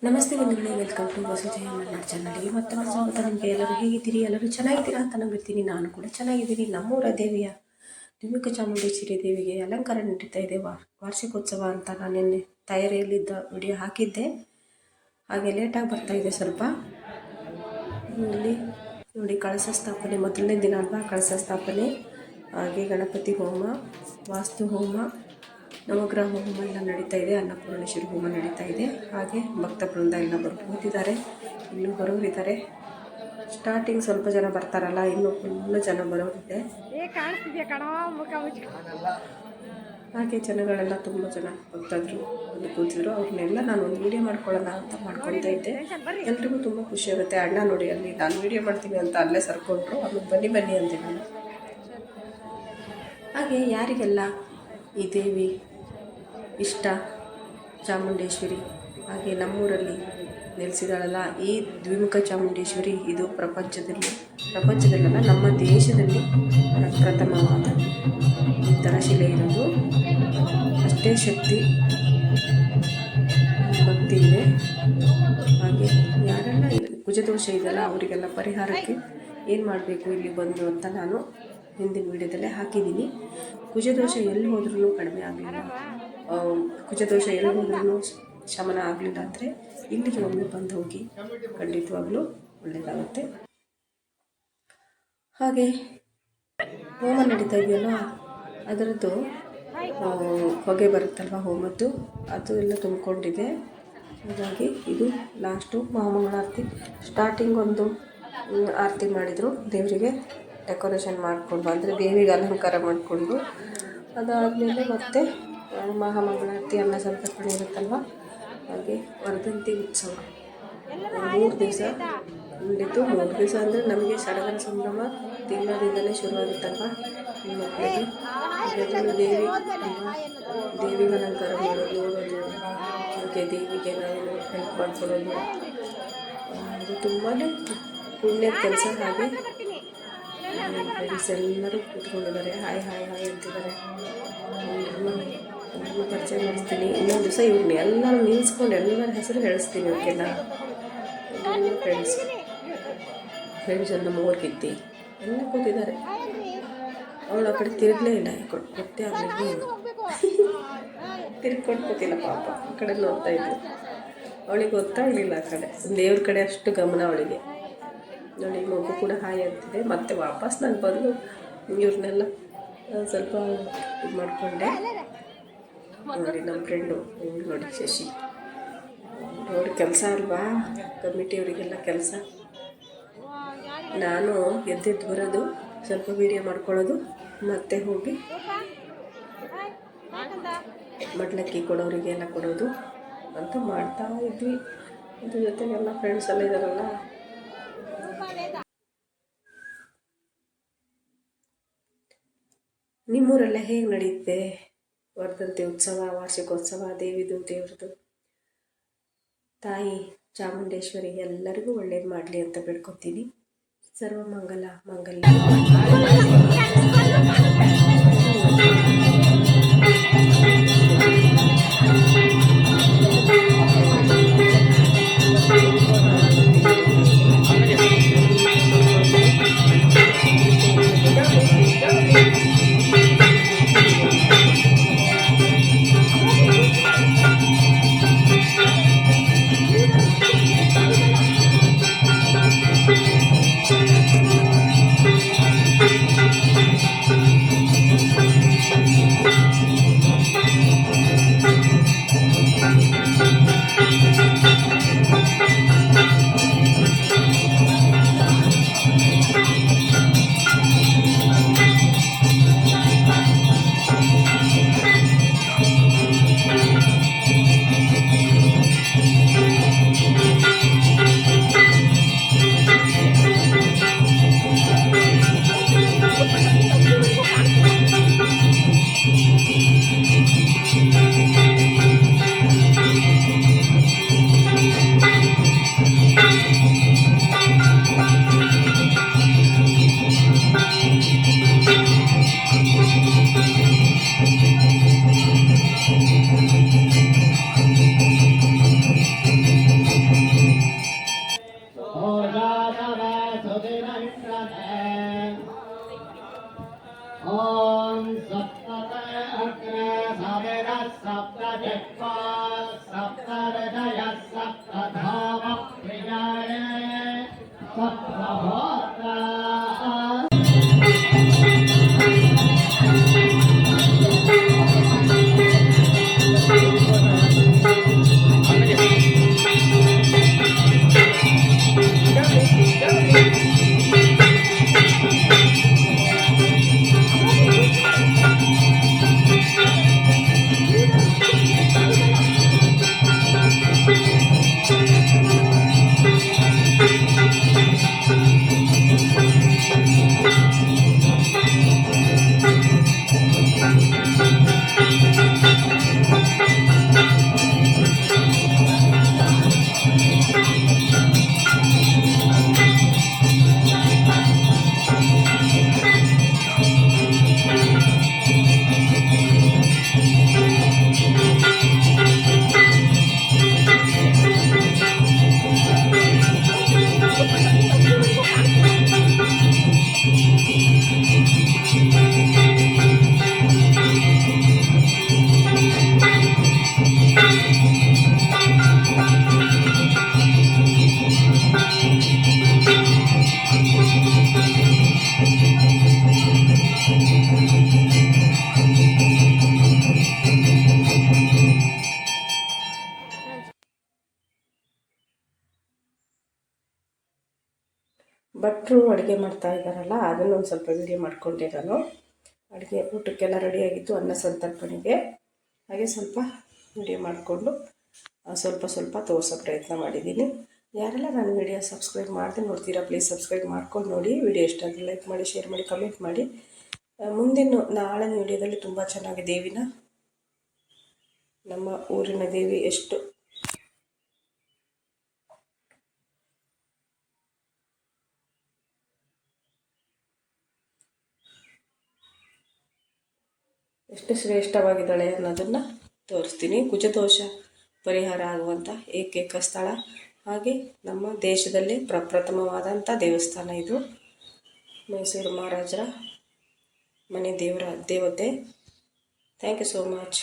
ನಮಸ್ತೆ ಬಂಧುಗಳೇ, welcome to ವಸುಜಯ Malnad ಚಾನಲ್ಗೆ ಮತ್ತೆ ಸ್ವಾಗತ. ನಿಮಗೆ ಎಲ್ಲರೂ ಹೇಗಿದ್ದೀರಿ? ಎಲ್ಲರೂ ಚೆನ್ನಾಗಿದ್ದೀರಾ ಅಂತ ನಂಬಿರ್ತೀನಿ. ನಾನು ಕೂಡ ಚೆನ್ನಾಗಿದ್ದೀನಿ. ನಮ್ಮೂರ ದೇವಿಯ ದ್ವಿಮುಖ ಚಾಮುಂಡೇಶ್ವರಿ ದೇವಿಗೆ ಅಲಂಕಾರ ನಡೀತಾ ಇದೆ. ವಾರ್ಷಿಕೋತ್ಸವ ಅಂತ ನಾನು ನಿನ್ನೆ ತಯಾರಿಯಲ್ಲಿದ್ದ ವಿಡಿಯೋ ಹಾಕಿದ್ದೆ. ಹಾಗೆ ಲೇಟಾಗಿ ಬರ್ತಾ ಇದೆ ಸ್ವಲ್ಪ. ಇಲ್ಲಿ ನೋಡಿ, ಕಳಶ ಸ್ಥಾಪನೆ ಮೊದಲನೇ ದಿನ ಅಲ್ವಾ, ಕಳಶ ಸ್ಥಾಪನೆ, ಹಾಗೆ ಗಣಪತಿ ಹೋಮ, ವಾಸ್ತು ಹೋಮ, ನವಗ್ರಹ ಹೋಮ ಎಲ್ಲ ನಡೀತಾ ಇದೆ. ಅನ್ನಪೂರ್ಣೇಶ್ವರಿ ಹೋಮ ನಡೀತಾ ಇದೆ. ಹಾಗೆ ಭಕ್ತ ಬೃಂದ ಎಲ್ಲ ಕೂತಿದ್ದಾರೆ, ಇನ್ನೂ ಬರೋರಿದ್ದಾರೆ. ಸ್ಟಾರ್ಟಿಂಗ್ ಸ್ವಲ್ಪ ಜನ ಬರ್ತಾರಲ್ಲ, ಇನ್ನೂ ಫುಲ್ ಜನ ಬರೋರಿದೆ. ಹಾಗೆ ಜನಗಳೆಲ್ಲ ತುಂಬ ಜನ ಭಕ್ತರು ಅಲ್ಲಿ ಕೂತಿದ್ರು. ಅವ್ರನ್ನೆಲ್ಲ ನಾನು ಒಂದು ವೀಡಿಯೋ ಮಾಡ್ಕೊಳ್ಳೋಣ ಅಂತ ಮಾಡ್ಕೊಳ್ತಾ ಇದ್ದೆ. ಎಲ್ರಿಗೂ ತುಂಬ ಖುಷಿ ಆಗುತ್ತೆ. ಅಣ್ಣ ನೋಡಿ, ಅಲ್ಲಿ ನಾನು ವೀಡಿಯೋ ಮಾಡ್ತೀನಿ ಅಂತ ಅಲ್ಲೇ ಸರ್ಕೊಂಡ್ರು. ಆಮೇಲೆ ಬನ್ನಿ ಬನ್ನಿ ಅಂತೀನಿ ನಾನು. ಹಾಗೆ ಯಾರಿಗೆಲ್ಲ ಈ ದೇವಿ ಇಷ್ಟ, ಚಾಮುಂಡೇಶ್ವರಿ, ಹಾಗೆ ನಮ್ಮೂರಲ್ಲಿ ನೆಲೆಸಿದಾಳಲ್ಲ ಈ ದ್ವಿಮುಖ ಚಾಮುಂಡೇಶ್ವರಿ, ಇದು ಪ್ರಪಂಚದಲ್ಲ ನಮ್ಮ ದೇಶದಲ್ಲಿ ಪ್ರಥಮವಾದ ಈ ಥರ ಶಿಲೆ ಇರೋದು. ಅಷ್ಟೇ ಶಕ್ತಿ ಭಕ್ತಿ ಇದೆ. ಹಾಗೆ ಯಾರೆಲ್ಲ ಕುಜದೋಷ ಇದೆಯಲ್ಲ ಅವರಿಗೆಲ್ಲ ಪರಿಹಾರಕ್ಕೆ ಏನು ಮಾಡಬೇಕು ಇಲ್ಲಿ ಬಂದು ಅಂತ ನಾನು ಹಿಂದಿನ ವಿಡಿಯೋದಲ್ಲೇ ಹಾಕಿದ್ದೀನಿ. ಕುಜದೋಷ ಎಲ್ಲಿ ಹೋದ್ರೂ ಕಡಿಮೆ ಆಗಲಿಲ್ಲ, ಕುಜದೋಷ ಎಲ್ಲಿ ಹೋದ್ರೂ ಶಮನ ಆಗಲಿಲ್ಲ ಅಂದರೆ ಇಲ್ಲಿಗೆ ಒಮ್ಮೆ ಬಂದು ಹೋಗಿ, ಖಂಡಿತವಾಗ್ಲೂ ಒಳ್ಳೆಯದಾಗುತ್ತೆ. ಹಾಗೆ ಹೋಮ ನಡೀತಾ ಇದೆಯಲ್ಲ, ಅದರದ್ದು ಹೊಗೆ ಬರುತ್ತಲ್ವ ಹೋಮದ್ದು, ಅದು ಎಲ್ಲ ತುಂಬಿಕೊಂಡಿದೆ. ಹಾಗಾಗಿ ಇದು ಲಾಸ್ಟು ಮಹಾಮಂಗಳಾರತಿ. ಸ್ಟಾರ್ಟಿಂಗ್ ಒಂದು ಆರತಿ ಮಾಡಿದರು, ದೇವರಿಗೆ ಡೆಕೋರೇಷನ್ ಮಾಡಿಕೊಂಡು, ಅಂದರೆ ದೇವಿಗೆ ಅಲಂಕಾರ ಮಾಡಿಕೊಂಡು, ಅದಾದಮೇಲೆ ಮತ್ತೆ ಮಹಾಮಂಗಳಾರತಿ, ಅನ್ನ ಸಂತರ್ಪಣೆ ಇರುತ್ತಲ್ವ. ಹಾಗೆ ವರ್ಧಂತಿ ಉತ್ಸವ 3 ದಿವಸ ನಡೀತು. 3 ದಿವಸ ಅಂದರೆ ನಮಗೆ ಸಡಗರ ಸಂಭ್ರಮ ತಿಂಗಳಿಂದಲೇ ಶುರುವಾಗುತ್ತಲ್ವ ಈ ಮಕ್ಕಳಿಗೆ. ಅದರಲ್ಲೂ ದೇವಿಗೆ ಅಲಂಕಾರ ಮಾಡೋದು, ಹಾಗೆ ದೇವಿಗೆ ನಾವು ಹೆಲ್ಪ್ ಮಾಡ್ಕೊಳ್ಳೋದು, ಅದು ತುಂಬಾ ಪುಣ್ಯದ ಕೆಲಸ. ಹಾಗೆ ಫ್ರೆಂಡ್ಸ್ ಎಲ್ಲರೂ ಕೂತ್ಕೊಂಡಿದ್ದಾರೆ, ಹಾಯ್ ಹಾಯ್ ಹಾಯ್ ಅಂತಿದ್ದಾರೆ. ಎಲ್ಲರೂ ಪರಿಚಯ ಮಾಡಿಸ್ತೀನಿ. ಇನ್ನೊಂದು ದಿವಸ ಇವ್ರನ್ನ ಎಲ್ಲರೂ ನಿಲ್ಲಿಸ್ಕೊಂಡು ಎಲ್ಲರ ಹೆಸರು ಹೇಳಿಸ್ತೀನಿ. ಅವ್ರಿಗೆಲ್ಲ ಫ್ರೆಂಡ್ಸ್ ಎಲ್ಲ ಮೂರ್ಗಿತ್ತಿ ಎಲ್ಲ ಕೂತಿದ್ದಾರೆ. ಅವಳು ಆ ಕಡೆ ತಿರುಗಲೇ ಇಲ್ಲ, ಗೊತ್ತೇ ಆಗಲಿಲ್ಲ, ತಿರ್ಕೊಂಡು ಕೂತಿಲ್ಲ ಪಾಪ. ಆ ಕಡೆ ನೋಡ್ತಾ ಇದ್ಲು, ಅವಳಿಗೆ ಗೊತ್ತಾಗಲಿಲ್ಲ ಆ ಕಡೆ ದೇವ್ರ ಕಡೆ ಅಷ್ಟು ಗಮನ ಅವಳಿಗೆ. ನೋಡಿ, ಮಗು ಕೂಡ ಹಾಯ್ ಅಂತಿದೆ. ಮತ್ತು ವಾಪಸ್ ನಾನು ಬಂದು ಇವ್ರನ್ನೆಲ್ಲ ಸ್ವಲ್ಪ ಇದು ಮಾಡಿಕೊಂಡೆ. ನೋಡಿ, ನಮ್ಮ ಫ್ರೆಂಡು ನೋಡಿ ಶಶಿ, ಅವ್ರ ಕೆಲಸ ಅಲ್ವಾ, ಕಮಿಟಿಯವರಿಗೆಲ್ಲ ಕೆಲಸ. ನಾನು ಎದ್ದೆದ್ದು ಬರೋದು, ಸ್ವಲ್ಪ ವೀಡಿಯೋ ಮಾಡ್ಕೊಳ್ಳೋದು, ಮತ್ತೆ ಹೋಗಿ ಮಡ್ಲಕ್ಕಿ ಕೊಡೋರಿಗೆಲ್ಲ ಕೊಡೋದು ಅಂತ ಮಾಡ್ತಾ ಇದ್ವಿ. ಅದ್ರ ಜೊತೆಗೆಲ್ಲ ಫ್ರೆಂಡ್ಸ್ ಎಲ್ಲ ಇದ್ದಾರಲ್ಲ. ನಿಮ್ಮೂರೆಲ್ಲ ಹೇಗೆ ನಡೆಯುತ್ತೆ ವರ್ಧಂತಿ ಉತ್ಸವ, ವಾರ್ಷಿಕೋತ್ಸವ, ದೇವ್ರದ್ದು? ತಾಯಿ ಚಾಮುಂಡೇಶ್ವರಿ ಎಲ್ಲರಿಗೂ ಒಳ್ಳೇದು ಮಾಡಲಿ ಅಂತ ಬೇಡ್ಕೊತೀನಿ. ಸರ್ವಮಂಗಲ ಮಂಗಲ್ಯ. ಭಟ್ರು ಅಡುಗೆ ಮಾಡ್ತಾ ಇದ್ದಾರಲ್ಲ, ಅದನ್ನೊಂದು ಸ್ವಲ್ಪ ವಿಡಿಯೋ ಮಾಡಿಕೊಂಡೆ ನಾನು. ಅಡುಗೆ ಊಟಕ್ಕೆಲ್ಲ ರೆಡಿಯಾಗಿತ್ತು, ಅನ್ನ ಸಂತರ್ಪಣೆಗೆ. ಹಾಗೆ ಸ್ವಲ್ಪ ವಿಡಿಯೋ ಮಾಡಿಕೊಂಡು ಸ್ವಲ್ಪ ತೋರಿಸೋ ಪ್ರಯತ್ನ ಮಾಡಿದ್ದೀನಿ. ಯಾರೆಲ್ಲ ನಾನು ವಿಡಿಯೋ ಸಬ್ಸ್ಕ್ರೈಬ್ ಮಾಡದೆ ನೋಡ್ತೀರಾ, ಪ್ಲೀಸ್ ಸಬ್ಸ್ಕ್ರೈಬ್ ಮಾಡ್ಕೊಂಡು ನೋಡಿ. ವಿಡಿಯೋ ಇಷ್ಟ ಆದರೆ ಲೈಕ್ ಮಾಡಿ, ಶೇರ್ ಮಾಡಿ, ಕಮೆಂಟ್ ಮಾಡಿ. ನಾಳಿನ ವಿಡಿಯೋದಲ್ಲಿ ತುಂಬ ಚೆನ್ನಾಗಿ ದೇವಿನ, ನಮ್ಮ ಊರಿನ ದೇವಿ ಎಷ್ಟು ಶ್ರೇಷ್ಠವಾಗಿದ್ದಾಳೆ ಅನ್ನೋದನ್ನು ತೋರಿಸ್ತೀನಿ. ಕುಜದೋಷ ಪರಿಹಾರ ಆಗುವಂಥ ಏಕೈಕ ಸ್ಥಳ, ಹಾಗೆ ನಮ್ಮ ದೇಶದಲ್ಲೇ ಪ್ರಪ್ರಥಮವಾದಂಥ ದೇವಸ್ಥಾನ ಇದು. ಮೈಸೂರು ಮಹಾರಾಜರ ಮನೆ ದೇವತೆ. Thank you so much.